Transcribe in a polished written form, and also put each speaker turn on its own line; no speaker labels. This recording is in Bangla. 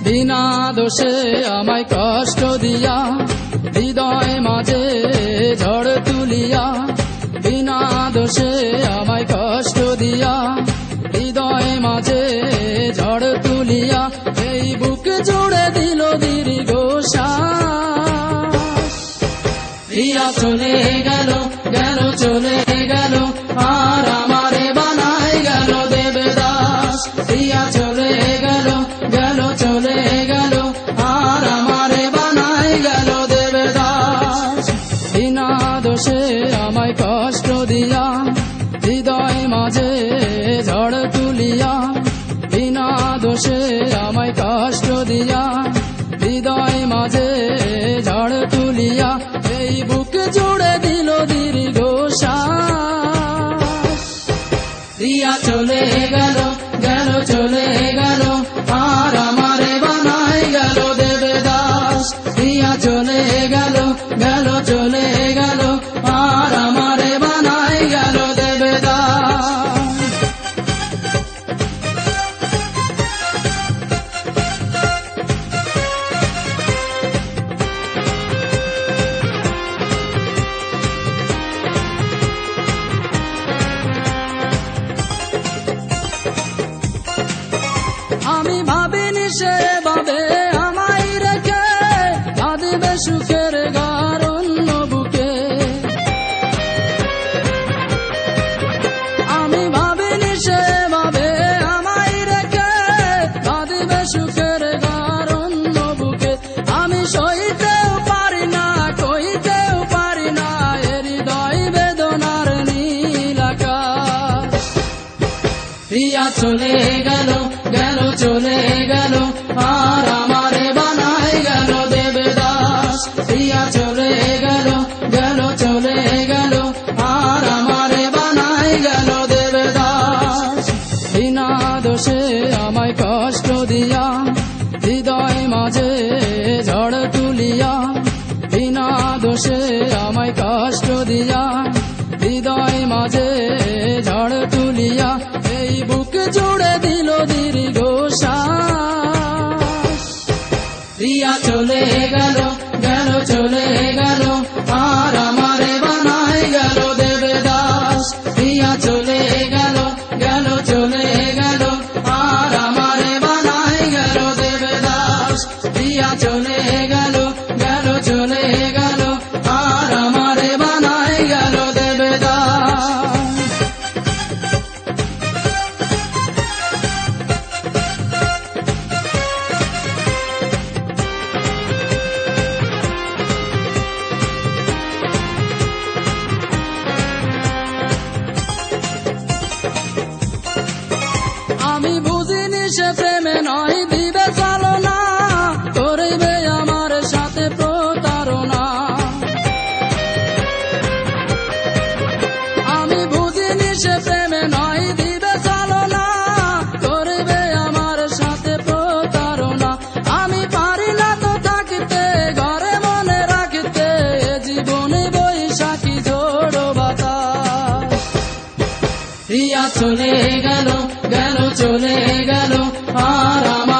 বিনা দোষে আমায় কষ্ট দিয়া, হৃদয় মাঝে ঝড় তুলিয়া। বিনা দোষে আমায় কষ্ট দিয়া, হৃদয় মাঝে ঝড় তুলিয়া। এই বুক জুড়ে দিল দীর্ঘ শ্বাস। প্রিয়া চলে গেল, গেল চলে গেল, আর আমারে বানাই গেল দেবদাস। প্রিয়া চলে গেল, গেল চলে গেল, আর আমারে বানাই গেল দেবদাস। বিনা দোষে আমায় কষ্ট দিয়া, হৃদয় মাঝে ঝড় তুলিয়া। বিনা দোষে আমায় কষ্ট দিয়া, হৃদয় মাঝে ঝড় তুলিয়া। এই বুক জুড়ে দিল দীর্ঘ শ্বাস। প্রিয়া চলে গেল, গেল চলে গেল, আর আমারে বানাই গেল দেবদাস। প্রিয়া চলে গেল, গেল চলে গেল, আর আমারে বানাই গেল দেবদাস। আমি ভাবিনি সে ভাবে আমায় রেখে কাঁদিবে সুখের ঘর অন্য বুকে। আমি ভাবিনি সে ভাবে আমায় রেখে কাঁদিবে সুখের ঘর অন্য বুকে। আমি সইতেও পারি না, কইতেও পারি না, এ হৃদয় বেদনার নীল আকাশ। প্রিয়া চলে গেল, গেল চলে গেল, আর আমারে বানাই গেল দেবদাস। প্রিয়া চলে গেল, গেল চলে গেল, আর আমারে বানাই গেল দেবদাস। বিনা দোষে আমায় কষ্ট দিয়া, হৃদয় মাঝে ঝড় তুলিয়া। বিনা দোষে আমায় কষ্ট দিয়া, হৃদয় মাঝে ঝড় তুলিয়া। এই বুক জুড়ে দিল দীর্ঘ শ্বাস। প্রিয়া চলে গেল, গেল চলে গেল, আর আমারে বানাই গেল দেবদাস। প্রিয়া চলে গেল, গেল চলে গেল, আর আমারে বানাই গেল দেবদাস। প্রিয়া চলে গেল, গেল চলে গেল, আর আমারে বানাই গেল দেবদাস। আমি বুঝিনি সে প্রেমে নয় দিবে চালনা, করিবে আমার সাথে প্রতারণা। আমি বুঝিনি সে প্রেমে নয় দিবে চালনা, করিবে আমার সাথে প্রতারণা। আমি পারি না তো থাকতে ঘরে মনে রাখতে, জীবনে বৈশাখী ঝোড়ো বাতাস। প্রিয়া চলে গেল, গেল চলে গেল, আর আমার